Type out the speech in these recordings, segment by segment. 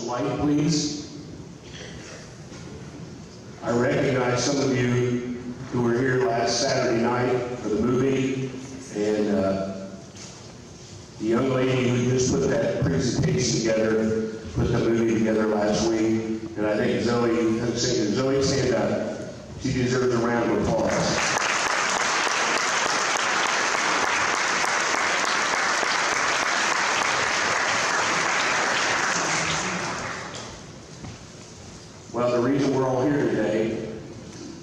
light, please. I recognize some of you who were here last Saturday night for the movie, and the young lady who just put that presentation together, put the movie together last week, and I think Zoe, stand up. She deserves a round of applause. Well, the reason we're all here today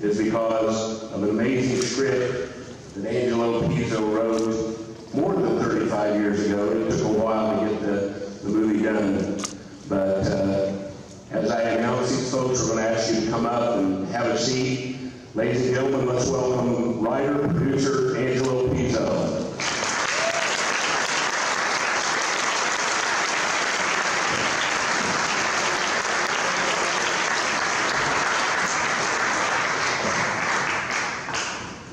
is because of an amazing script that Angelo Pizzo wrote more than 35 years ago. It took a while to get the movie done. But as I announce these folks, we're going to ask you to come up and have a seat. Ladies and gentlemen, let's welcome writer, producer, Angelo Pizzo.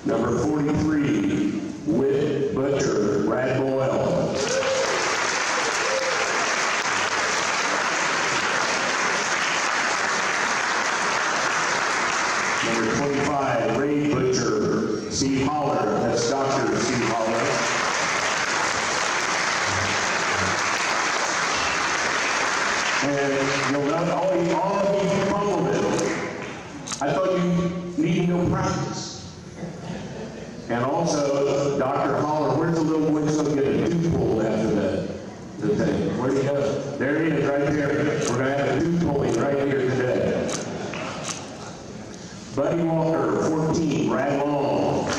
Number 43, Wit Butcher, Brad Boyle. Number 25, Ray Butcher, Steve Holler. That's Dr. Steve Holler. And you'll not all of you compliment. I thought you needed no practice. And also, Dr. Holler, where's the little boy going to get a tooth pulled after the thing? Where do you go? There he is, right there. We're going to have a tooth pulling right here today. Buddy Walker, 14, Brad Long.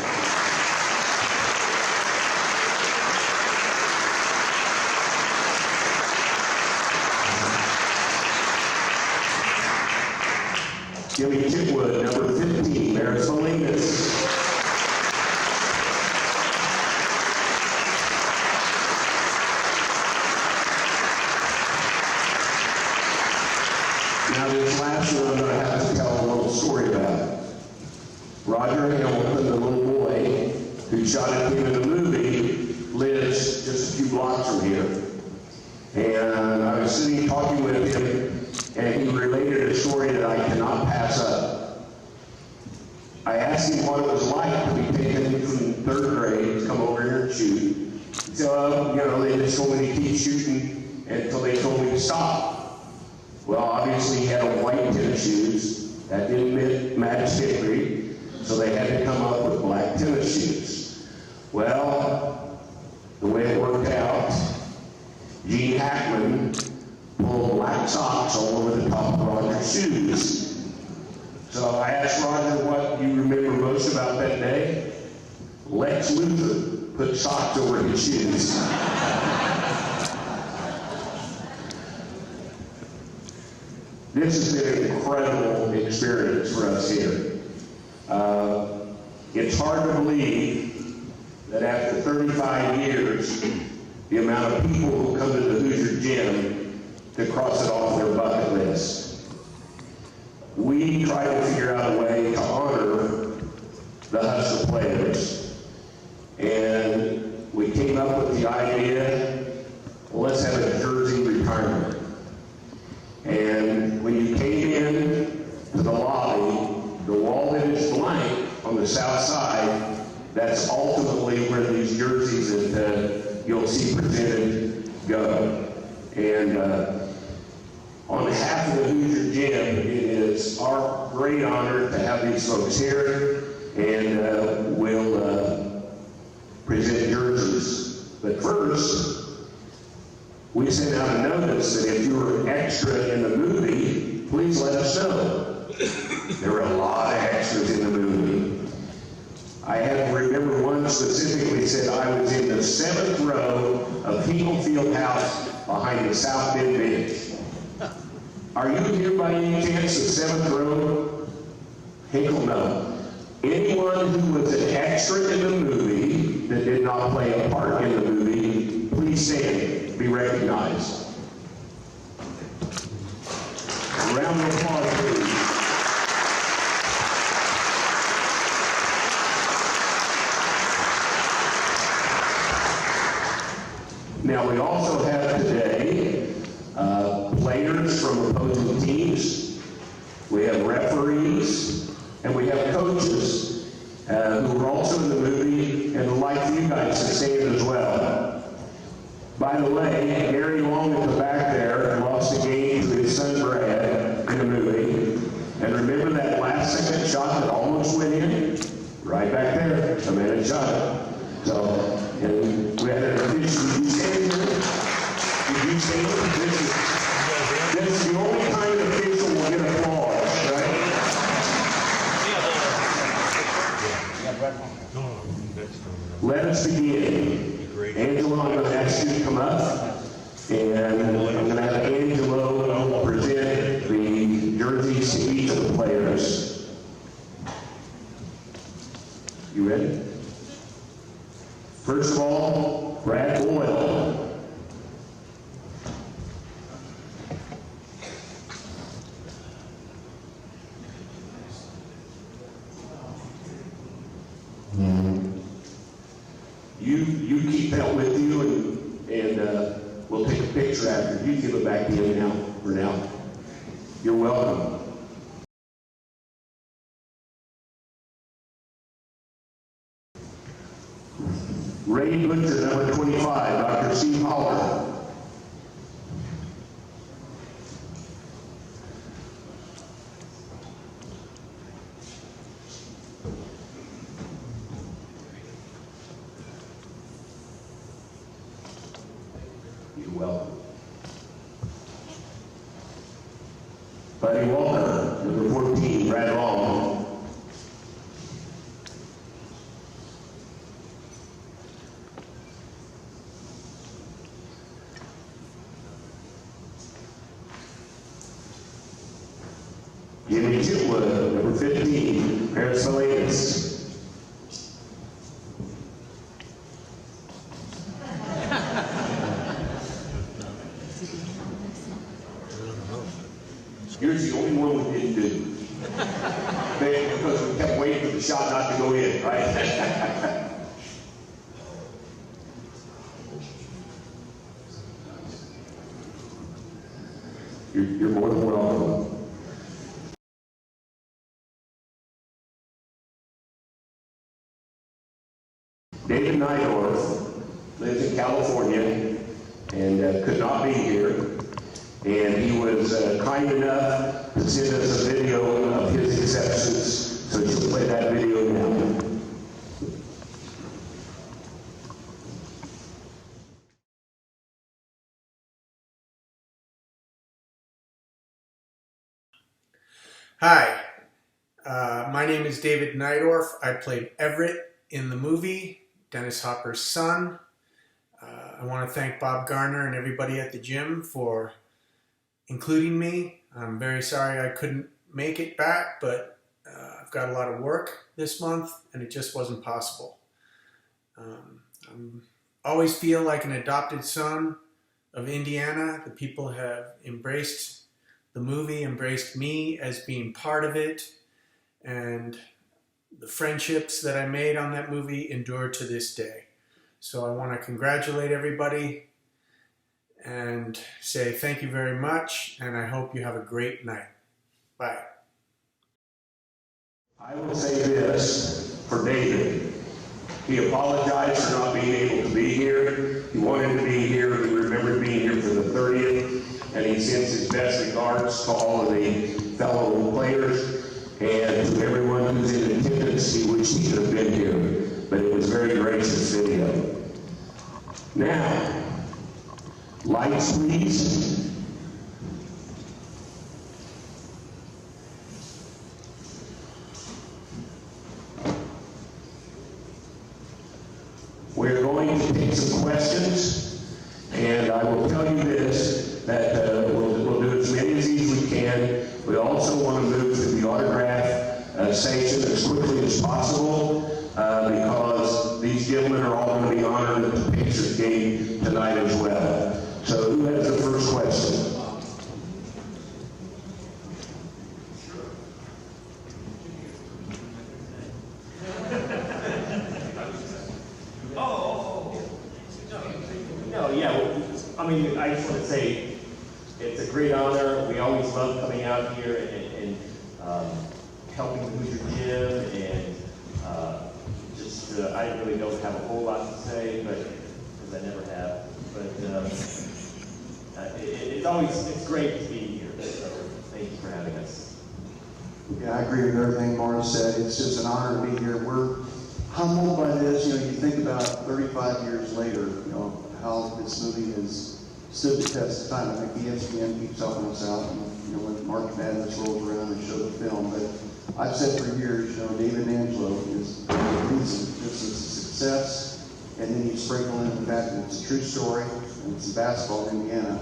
Jimmy Chitwood, number 15, Maris Salinas. Now this last one I'm going to have to tell a little story about. Roger Hamilton, the little boy who shot at him in the movie, lives just a few blocks from here. And I was sitting talking with him, and he related a story that I cannot pass up. I asked him what it was like to be taken from third grade to come over here and shoot. He said, they just told me to keep shooting until they told me to stop. Well, obviously he had on white tennis shoes. That didn't match Hickory, so they had to come up with black tennis shoes. Well, the way it worked out, Gene Hackman pulled black socks all over the top of Roger's shoes. So I asked Roger what you remember most about that day. Lex Luthor put socks over his shoes. This has been an incredible experience for us here. It's hard to believe that after 35 years, the amount of people who come to the Hoosier Gym to cross it off their bucket list. We try to figure out a way to honor the Hoosier Players. And we came up with the idea, well, let's have a jersey retirement. And when you came in to the lobby, the wall that is blank on the south side, that's ultimately where these jerseys that you'll see presented go. And on behalf of the Hoosier Gym, it is our great honor to have these folks here, and we'll present jerseys. But first, we sent out a notice that if you were extra in the movie, please let us know. There were a lot of extras in the movie. I have to remember one specifically said I was in the 7th row of Hinkle Fieldhouse behind the South Bend bench. Are you here by any chance, the 7th row? Hinkle, no. Anyone who was an extra in the movie that did not play a part in the movie, please stand, be recognized. A round of applause, please. Now we also have today players from opposing teams, we have referees, and we have coaches who are also in the movie and would like for you guys to see it as well. By the way, Gary Long at the back there lost a game to his son Brad in the movie. And remember that last second shot that almost went in? Right back there, a man shot it. So, and we had an official. Did you stand here? Did you stand? This is the only time an official will get applause, right? Let us begin. Angelo, I'm going to ask you to come up, and I'm going to have Angelo present the jerseys to each of the players. You ready? First of all, Brad Boyle. You keep that with you, and we'll take a picture after. You give it back to him now, for now. You're welcome. Ray Butcher, number 25, Dr. Steve Holler. You're welcome. Buddy Walker, number 14, Brad Long. Jimmy Chitwood, number 15, Paris Valadas. Here's the only one we didn't do. Because we kept waiting for the shot not to go in, right? You're more than welcome. David Neidorf lives in California and could not be here. And he was kind enough to send us a video of his acceptance. So you'll play that video now. Hi, my name is David Neidorf. I played Everett in the movie, Dennis Hopper's son. I want to thank Bob Garner and everybody at the gym for including me. I'm very sorry I couldn't make it back, but I've got a lot of work this month and it just wasn't possible. I always feel like an adopted son of Indiana. The people have embraced the movie, embraced me as being part of it, and the friendships that I made on that movie endure to this day. So I want to congratulate everybody and say thank you very much, and I hope you have a great night. Bye. I will say this for David. He apologized for not being able to be here. He wanted to be here. He remembered being here for the 30th, and he sends his best regards to all of the fellow players and to everyone who's in attendance. He wished he could have been here, but it was very gracious video. Now, lights, please. We're going to take some questions, and I will tell you this, that we'll do as many as we can. We also want to move to the autograph section as quickly as possible, because these gentlemen are all going to be honored at the picture game tonight as well. So who has the first question? No, yeah, I mean, I just want to say, it's a great honor. We always love coming out here and helping the Hoosier Gym, and I really don't have a whole lot to say, but because I never have. But it's great to be here. So thank you for having us. Yeah, I agree with everything Mara said. It's just an honor to be here. We're humbled by this. You know, you think about 35 years later, you know, how this movie has stood the test of time. I think ESPN keeps helping us out, and, you know, when March Madness rolls around and show the film. But I've said for years, you know, David and Angelo is the reason this is a success, and then you sprinkle in the fact that it's a true story, and it's in basketball in Indiana,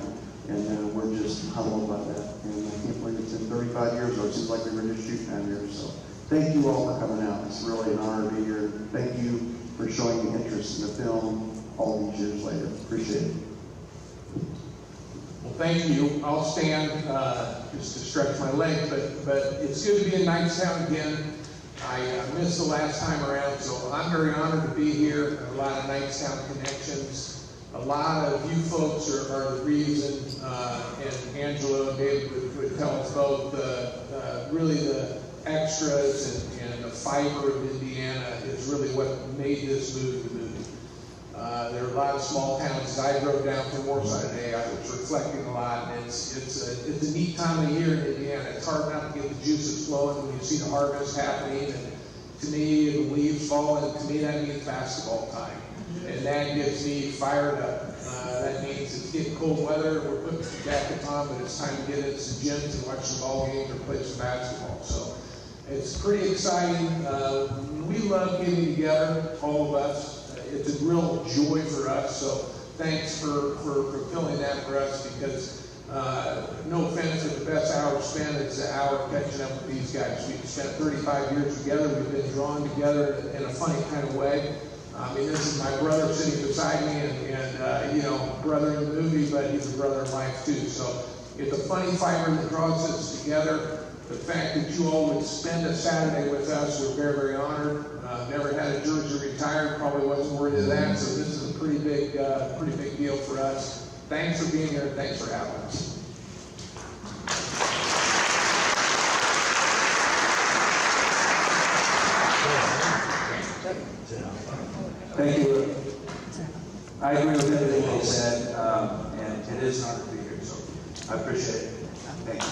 and we're just humbled by that. And I can't believe it's in 35 years, or it seems like we were just shooting out here. So thank you all for coming out. It's really an honor to be here. Thank you for showing the interest in the film all these years later. Appreciate it. Well, thank you. I'll stand just to stretch my leg, but it's good to be in Knightstown again. I missed the last time around, so I'm very honored to be here. A lot of Knightstown connections. A lot of you folks are the reason, and Angelo and David would tell us both, really the extras and the fiber of Indiana is really what made this movie the movie. There are a lot of small towns. As I drove down from Warsaw today, I was reflecting a lot, and it's a neat time of year in Indiana. It's hard not to get the juices flowing when you see the harvest happening, and to me, the leaves falling. To me, that means basketball time, and that gets me fired up. That means it's getting cold weather. We're putting some jackets on, but it's time to get into some gyms and watch some ball games or play some basketball. So it's pretty exciting. We love getting together, all of us. It's a real joy for us, so thanks for fulfilling that for us, because no offense, but the best hour spent is the hour catching up with these guys. We've spent 35 years together. We've been drawn together in a funny kind of way. I mean, this is my brother sitting beside me, and you know, brother in the movie, but he's a brother in life too. So it's a funny fiber that draws us together. The fact that you all would spend a Saturday with us, we're very, very honored. Never had a jersey retired, probably wasn't worthy of that, so this is a pretty big deal for us. Thanks for being here, thanks for having us. Thank you. I agree with everything they said, and it is an honor to be here, so I appreciate it. Thank you.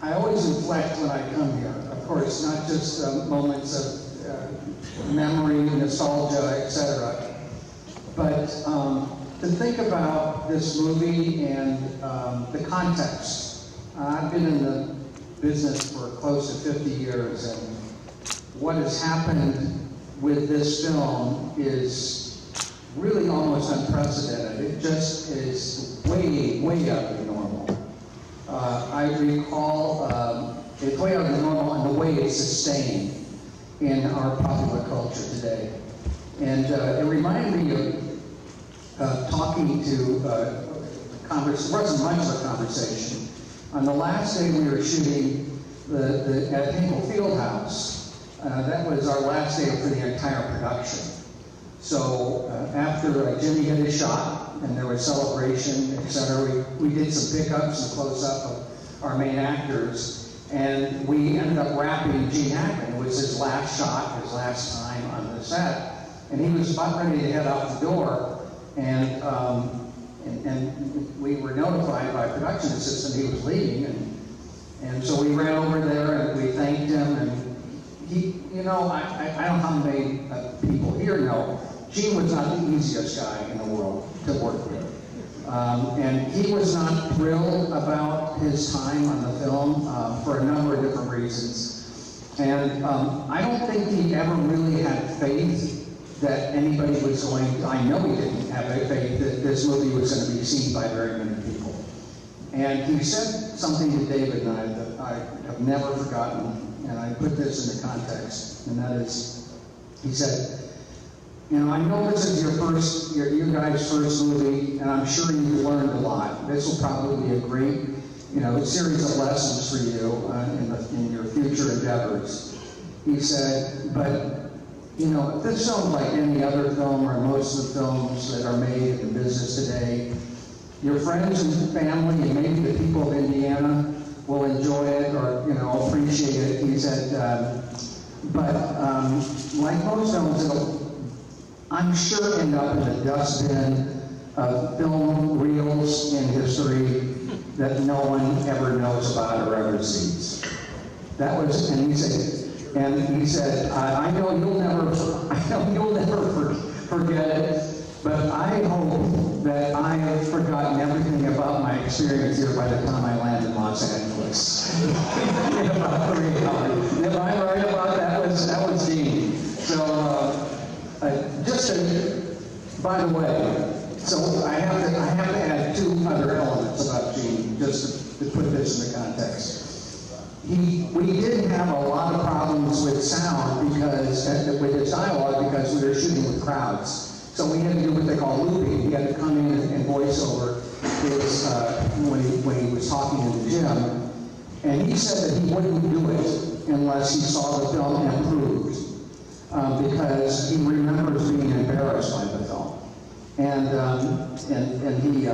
I always reflect when I come here. Of course, not just moments of memory, nostalgia, etc., but to think about this movie and the context. I've been in the business for close to 50 years, and what has happened with this film is really almost unprecedented. It just is way, way out of the normal. I recall it's way out of the normal in the way it's sustained in our popular culture today. And it reminded me of talking to Congress. There wasn't much of a conversation. On the last day we were shooting at Hinkle Fieldhouse, that was our last day for the entire production. So after Jimmy hit his shot and there was celebration, etc., we did some pickups and close-up of our main actors, and we ended up wrapping Gene Hackman. It was his last shot, his last time on the set, and he was about ready to head out the door, and we were notified by a production assistant he was leaving, and so we ran over there and we thanked him, and he, you know, I don't know how many people here know, Gene was not the easiest guy in the world to work with. And he was not thrilled about his time on the film for a number of different reasons. And I don't think he ever really had faith that anybody was going to, I know he didn't have faith that this movie was going to be seen by very many people. And he said something to David and I that I have never forgotten, and I put this into context, and that is, he said, you know, I know this is your guys' first movie, and I'm sure you've learned a lot. This will probably be a great, you know, series of lessons for you in your future endeavors. He said, but you know, this film, like any other film or most of the films that are made in business today, your friends and family and maybe the people of Indiana will enjoy it or, you know, appreciate it. He said, but like most films, it'll, I'm sure, end up in the dustbin of film reels in history that no one ever knows about or ever sees. That was, and he said, I know you'll never forget it, but I hope that I have forgotten everything about my experience here by the time I land in Los Angeles. In about 3 hours. If I'm right about that, was Gene. So, by the way, so I have to add 2 other elements about Gene, just to put this in the context. We did have a lot of problems with sound with his dialogue because we were shooting with crowds. So we had to do what they call looping. He had to come in and voice over his, when he was talking in the gym. And he said that he wouldn't do it unless he saw the film improved, because he remembers being embarrassed by the film. And he,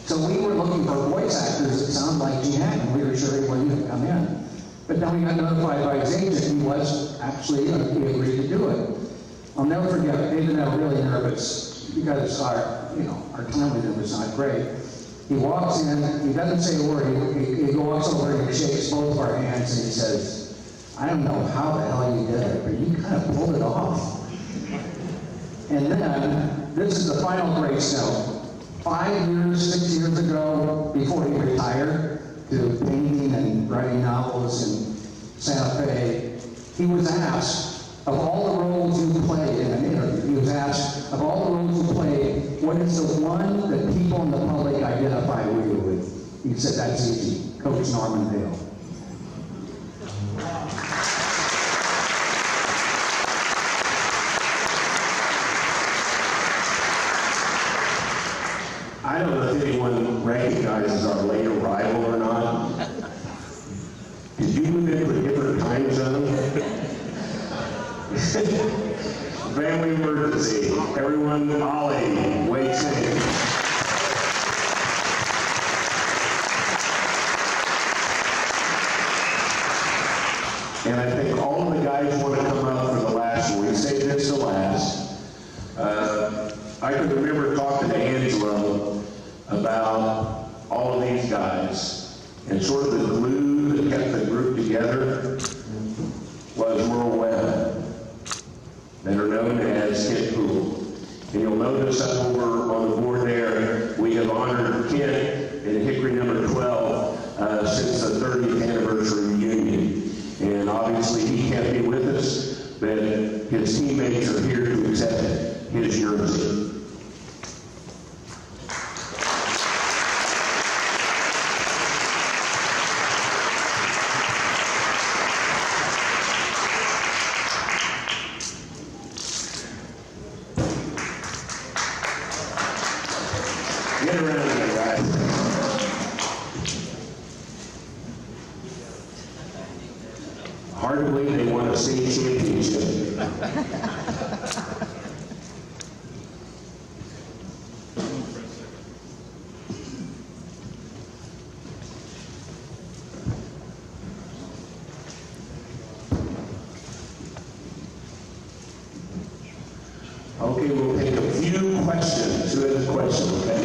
so we were looking for voice actors that sounded like Gene Hackman. We were sure he wouldn't come in. But then we got notified by his agent he was actually, he agreed to do it. I'll never forget, David and I were really nervous because our time with him was not great. He walks in, he doesn't say a word, he walks over and he shakes both of our hands and he says, I don't know how the hell you did it, but you kind of pulled it off. And then, this is the final grace note. 5 years, 6 years ago, before he retired to painting and writing novels in Santa Fe, he was asked, of all the roles you played in an interview, he was asked, of all the roles you played, what is the one that people in the public identify with you with? He said, that's easy, Coach Norman Dale. I don't know if anyone recognizes our late arrival or not. Did you move into a different time zone? Family emergency. Everyone, Ollie, wait safe. And I think all of the guys want to come up for the last one. We saved this to last. I can remember talking to Angelo about all of these guys, and sort of the glue that kept the group together was Merle Webb, that are known as Kent Poole. And you'll notice up over on the board there, we have honored Kent in Hickory number 12 since the 30th anniversary reunion. And obviously he can't be with us, but his teammates are here to accept his jersey. Get around here, guys. Hard to believe they won a state championship. Okay, we'll take a few questions. Who has a question, okay?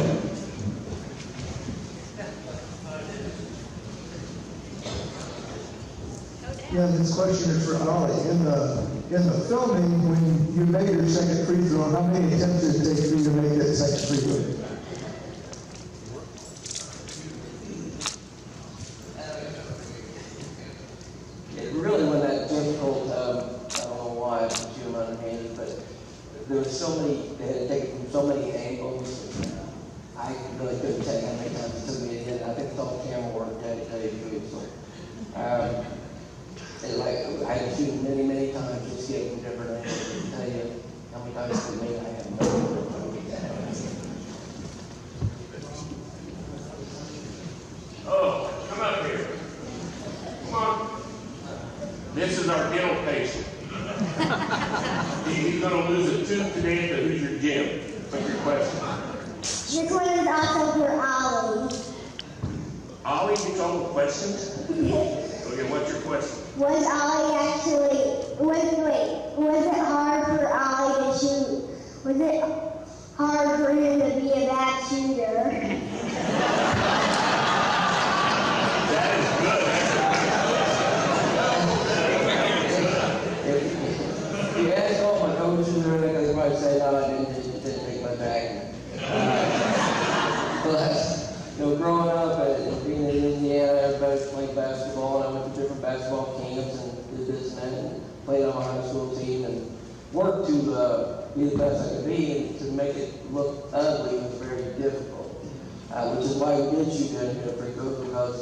Yeah, this question is for Ollie. In the filming, when you made your second free throw, how many attempts did it take for you to make that second free throw? It really wasn't that difficult. I don't know why I put you on the hand, but there were so many, they had to take it from so many angles. And, I really couldn't tell you how many times it took me to hit. I think it's all camera work, to tell you the truth. So, I had to shoot many, many times just to get from different angles. I can tell you how many times it took me, I have no idea how to get that happen. Oh, come up here. Come on. This is our dental patient. He's gonna lose a tooth today at the Hoosier Gym. What's your question? This one is also for Ollie. Ollie gets all the questions? Okay, what's your question? Was it hard for Ollie to shoot? Was it hard for him to be a bad shooter? That is good. If you ask all my coaches or anything, they probably say, no, I didn't take my back. But, growing up and being in Indiana, everybody played basketball, and I went to different basketball camps and did this and that, and played on my high school team, and worked to be the best I could be, and to make it look ugly was very difficult. Which is why we did shoot down here pretty good, because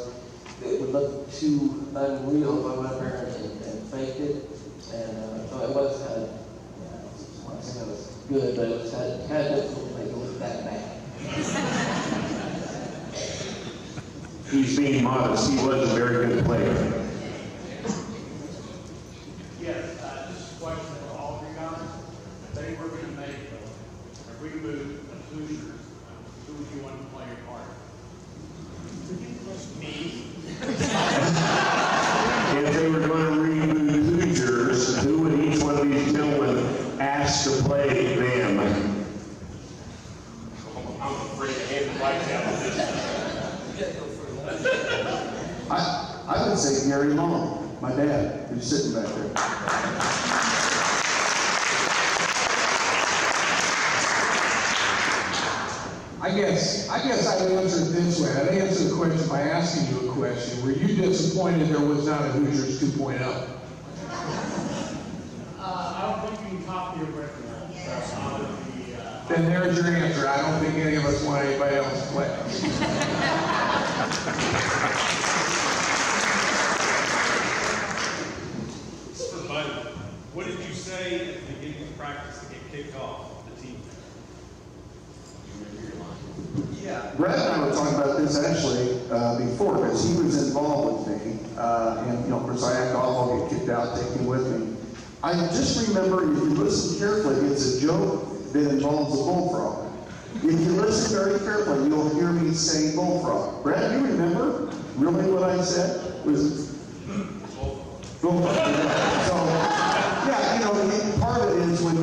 it would look too unreal if I went up there and faked it. And so it was kind of, I want to say it was good, but it was kind of difficult to make it look that bad. He's being modest. He was a very good player. Yes, this is a question for all of you guys. If they were going to make a reboot of Hoosiers, who would you want to play your part? Me. If they were going to reboot Hoosiers, who would each one of these gentlemen ask to play them? I'm afraid to hand the lights out. I would say Gary Long, my dad, who's sitting back there. I guess I'd answer it this way. I'd answer the question by asking you a question. Were you disappointed there was not a Hoosiers 2.0? I don't think you can copy your original. Then there's your answer. I don't think any of us want anybody else to play. For Buddy, what did you say at the beginning of practice to get kicked off the team? Yeah. Brad and I were talking about this actually before, because he was involved with me, and of course I act off, I'll get kicked out, take him with me. I just remember, if you listen carefully, it's a joke that involves a bullfrog. If you listen very carefully, you'll hear me say bullfrog. Brad, you remember really what I said? Was bullfrog. So, yeah, part of it is when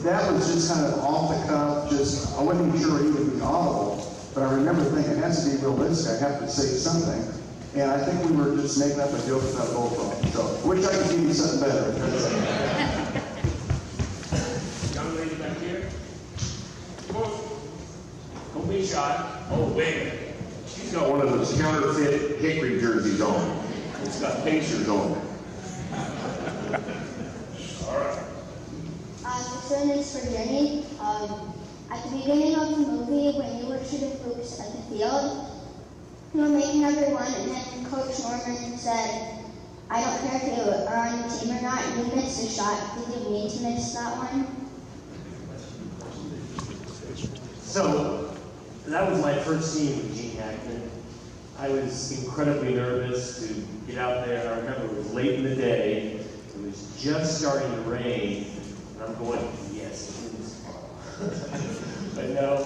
that was just kind of off the cuff, just, I wasn't even sure he would be audible, but I remember thinking, it has to be realistic, I have to say something. And I think we were just making up a joke about bullfrog. So, wish I could give you something better. Young lady back here. Don't be shy. Oh, wait. She's got one of those counterfeit Hickory jerseys on. It's got Pacers on it. All right. This one is for Jenny. At the beginning of the movie, when you were shooting hoops at the field, you were making everyone, and then Coach Norman said, I don't care if you are on the team or not, you missed a shot. Did you mean to miss that one? So, that was my first scene with Gene Hackman. I was incredibly nervous to get out there. I remember it was late in the day. It was just starting to rain. And I'm going, yes, it is fun. But no,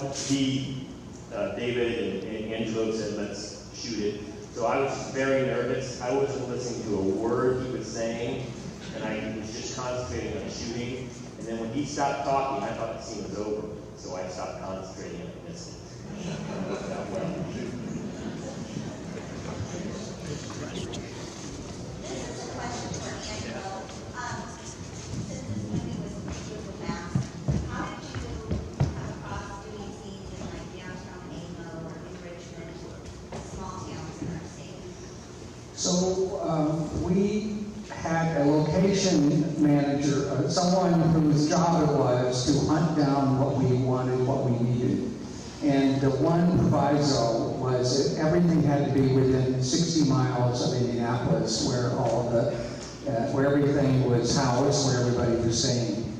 David and Angelo said, let's shoot it. So I was very nervous. I wasn't listening to a word he was saying, and I was just concentrating on shooting. And then when he stopped talking, I thought the scene was over. So I stopped concentrating and I missed it. It worked out well. So we had a location manager, someone whose job it was to hunt down what we wanted, what we needed. And the one proviso was that everything had to be within 60 miles of Indianapolis, where all of the, where everything was housed, where everybody was staying.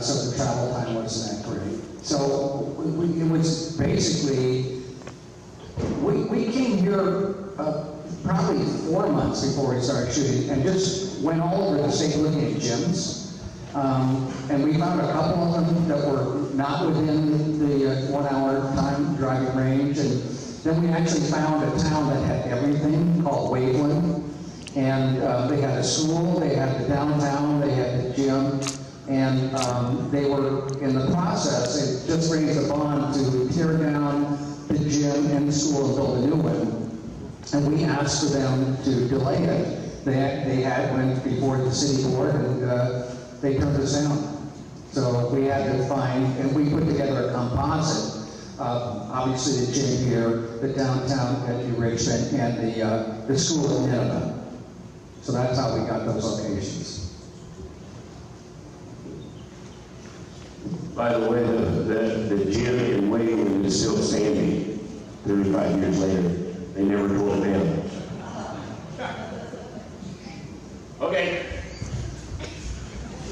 So the travel time wasn't that great. So it was basically, we came here probably 4 months before we started shooting, and just went all over the state looking at gyms. And we found a couple of them that were not within the 1 hour time driving range. And then we actually found a town that had everything called Waveland. And they had a school, they had the downtown, they had the gym. And they were in the process, they just raised a bond to tear down the gym and the school and build a new one. And we asked for them to delay it. They went before the city board and they turned us down. So we had to find, and we put together a composite. Obviously the gym here, the downtown at New Richmond, and the school in Nineveh. So that's how we got those locations. By the way, the gym in Waveland is still standing 35 years later. They never tore it down. Okay.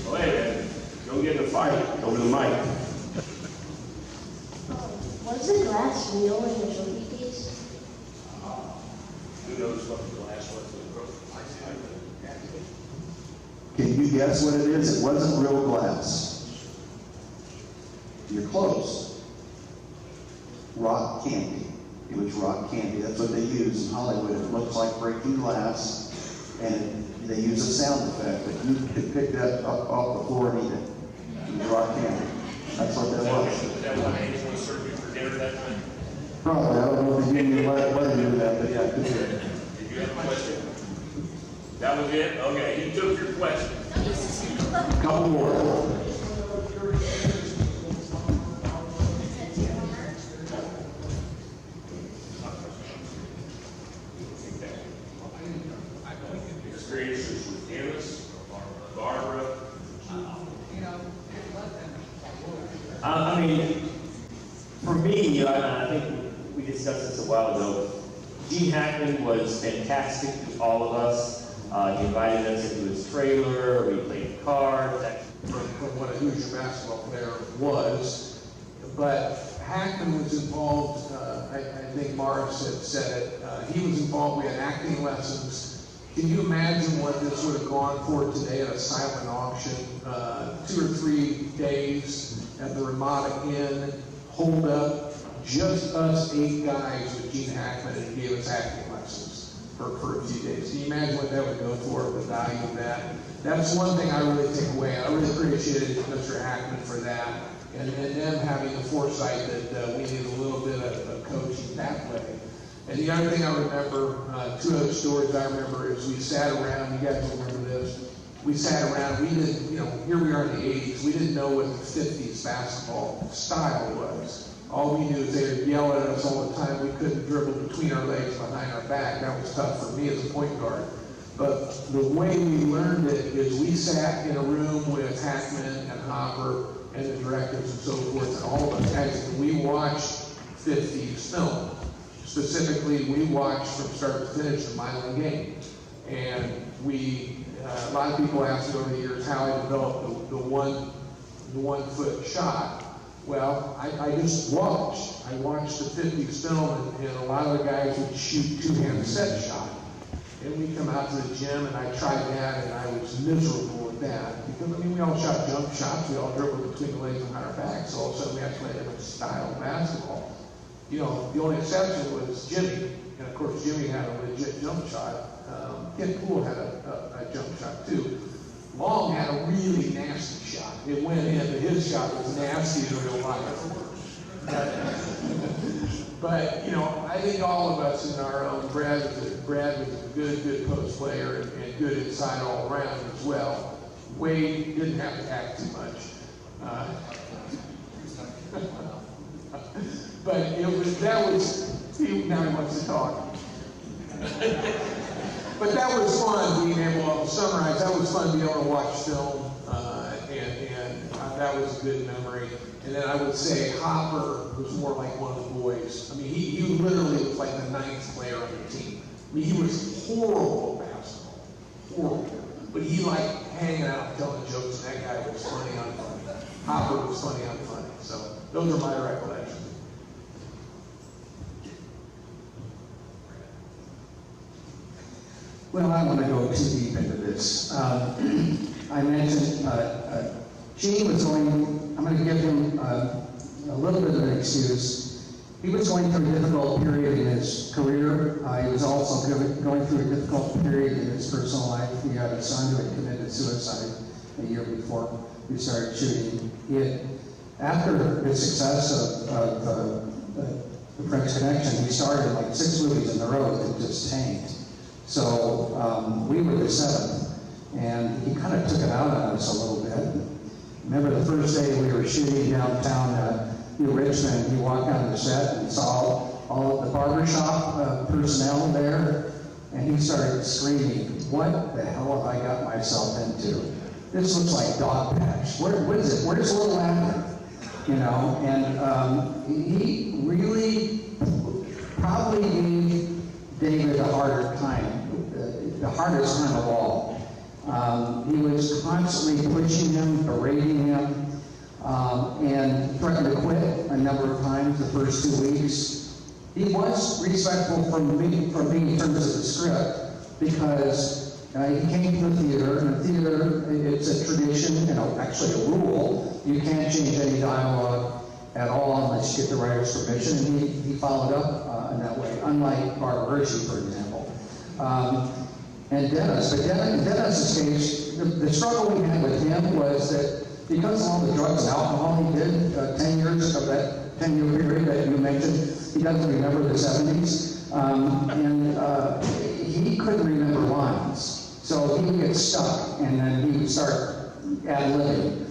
Go ahead, don't get in a fight over the mic. Was the glass real in the trophy case? Who knows what the glass was in the trophy? Can you guess what it is? It wasn't real glass. You're close. Rock candy. It was rock candy. That's what they use in Hollywood. It looks like breaking glass, and they use a sound effect, but you could pick that up off the floor and eat it. It was rock candy. That's what that was. Is that what Angelo served you for dinner that night? Probably. I don't know if they gave me let to do that, but yeah, I could do it. Did you have a question? That was it? Okay, he took your question. Couple more. Experiences with Dennis, Barbara. I mean, for me, I think we discussed this a while ago. Gene Hackman was fantastic to all of us. He invited us into his trailer, we played cards. From what a Hoosier basketball player was, but Hackman was involved, I think Morris had said it, he was involved, we had acting lessons. Can you imagine what this would have gone for today at a silent auction? 2 or 3 days at the Ramada Inn, hold up, just us 8 guys with Gene Hackman, and he gave us acting lessons for a few days. Can you imagine what that would go for, the value of that? That's one thing I really take away. I really appreciated Mr. Hackman for that, and them having the foresight that we need a little bit of coaching that way. And the other thing I remember, 2 other stories I remember is we sat around, you guys remember this, we sat around, we didn't, here we are in the 80s, we didn't know what the 50s basketball style was. All we knew is they would yell at us all the time. We couldn't dribble between our legs behind our back. That was tough for me as a point guard. But the way we learned it is we sat in a room with Hackman and Hopper and the directors and so forth, and all of us guys, and we watched 50s film. Specifically, we watched from start to finish the Milan game. And a lot of people asked me over the years how I developed the 1 foot shot. Well, I just watched. I watched the 50s film, and a lot of the guys would shoot 2-hand set shot. And we come out to the gym, and I tried that, and I was miserable with that. Because, we all shot jump shots. We all dribbled between the legs and our backs. All of a sudden, we had to play a different style of basketball. The only exception was Jimmy. And, of course, Jimmy had a legit jump shot. Ken Poole had a jump shot, too. Long had a really nasty shot. It went in, but his shot was nasty in real life. But I think all of us in our own, Brad was a good post player and good inside all around as well. Wade didn't have to act too much. But now he wants to talk. But that was fun being able to summarize. That was fun being able to watch film, and that was a good memory. And then I would say Hopper was more like one of the boys. He literally was like the 9th player on the team. He was horrible at basketball, horrible. But he liked hanging out, telling jokes, and that guy was funny on funny. Hopper was funny on funny. So those are my recollections. Well, I don't want to go too deep into this. I mentioned Gene was going, I'm going to give him a little bit of an excuse. He was going through a difficult period in his career. He was also going through a difficult period in his personal life. He had a son who had committed suicide a year before we started shooting. After the success of the French Connection, he started like 6 movies in a row that just tanked. So we were the 7th, and he kind of took it out on us a little bit. Remember the first day we were shooting downtown New Richmond, he walked on the set and saw all of the barbershop personnel there, and he started screaming, "What the hell have I got myself into? This looks like dog patch. What is it? Where's Little Abner?" You know, and he really probably gave David a harder time, the hardest time of all. He was constantly pushing him, berating him, and threatened to quit a number of times the first 2 weeks. He was respectful from me in terms of the script, because he came to the theater, and the theater, it's a tradition, actually a rule. You can't change any dialogue at all unless you get the writer's permission, and he followed up in that way, unlike Barbara Hershey, for example. And Dennis, but in Dennis's case, the struggle we had with him was that because of all the drugs and alcohol he did, 10 years of that 10-year period that you mentioned, he doesn't remember the 70s, and he couldn't remember lines. So he would get stuck, and then he would start ad-libbing.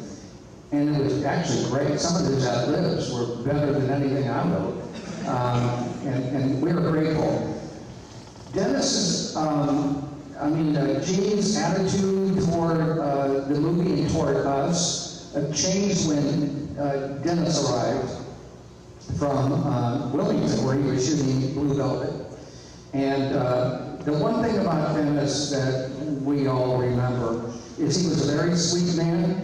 And it was actually great. Some of his ad-libs were better than anything I wrote, and we were grateful. Dennis's, Gene's attitude toward the movie and toward us changed when Dennis arrived from Wilmington, where he was shooting Blue Velvet. And the one thing about Dennis that we all remember is he was a very sweet man.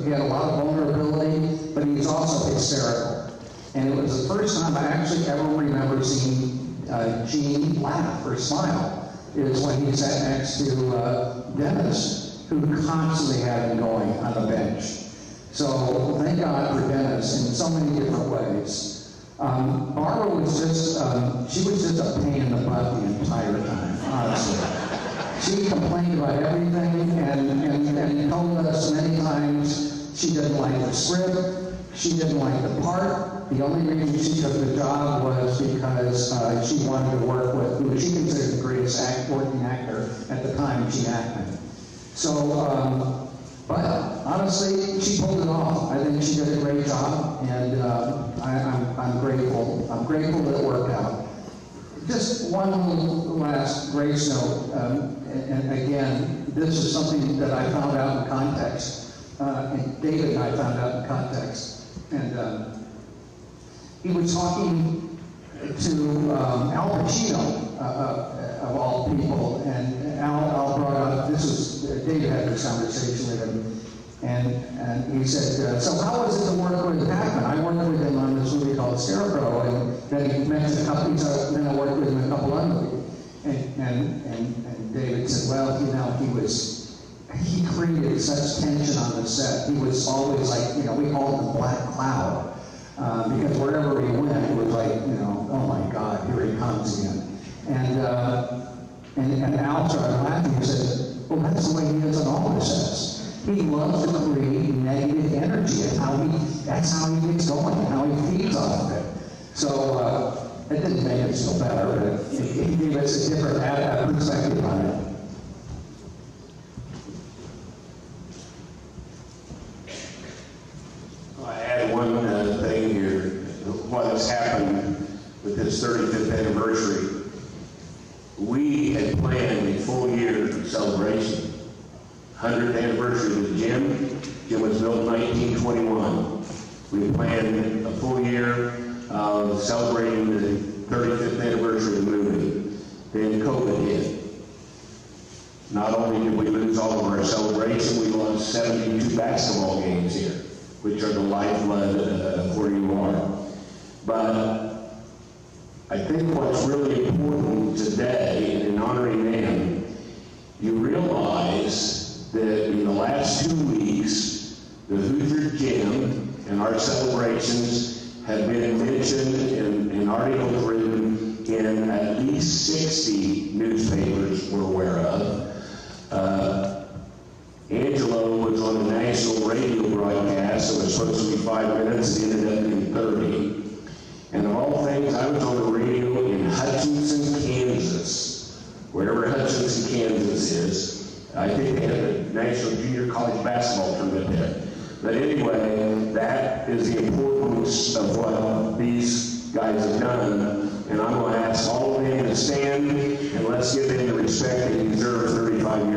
He had a lot of vulnerability, but he was also hysterical. And it was the first time I actually ever remember seeing Gene laugh or smile. Is when he sat next to Dennis, who constantly had him going on the bench. So thank God for Dennis in so many different ways. Barbara was just, she was just a pain in the butt the entire time, honestly. She complained about everything and told us many times she didn't like the script, she didn't like the part. The only reason she took the job was because she wanted to work with who she considered the greatest working actor at the time, Gene Hackman. So, but honestly, she pulled it off. I think she did a great job, and I'm grateful. I'm grateful that it worked out. Just one little last grace note, and again, this is something that I found out in context, and David and I found out in context, and he was talking to Al Pacino, of all people, and Al brought up, David had this conversation with him, and he said, so how was it to work with Hackman? I worked with him on this movie called Scarecrow, and then he mentioned a couple, then I worked with him in a couple other movies. And David said, well, he created such tension on the set. He was always like, we called him the Black Cloud. Because wherever he went, it was like, oh my God, here he comes again. And Al started laughing and said, well, that's the way he is on all the sets. He loves to create negative energy. That's how he gets going, how he feeds off of it. So it didn't make us feel better, but it gave us a different perspective on it. I add one thing here. What has happened with this 35th anniversary, we had planned a full year celebration. 100th anniversary of the gym. Gym was built in 1921. We planned a full year of celebrating the 35th anniversary of the movie. Then COVID hit. Not only did we lose all of our celebration, we lost 72 basketball games here, which are the lifeblood of where you are. But I think what's really important today, in honoring them, you realize that in the last 2 weeks, the Hoosier Gym and our celebrations have been mentioned in articles written in at least 60 newspapers we're aware of. Angelo was on a national radio broadcast, so it was supposed to be 5 minutes, it ended up being 30. And of all things, I was on the radio in Hutchinson, Kansas, wherever Hutchinson, Kansas is. I think they had a national junior college basketball tournament there. But anyway, that is the importance of what these guys have done. And I'm going to ask all of them to stand, and let's give them the respect they deserve 35 years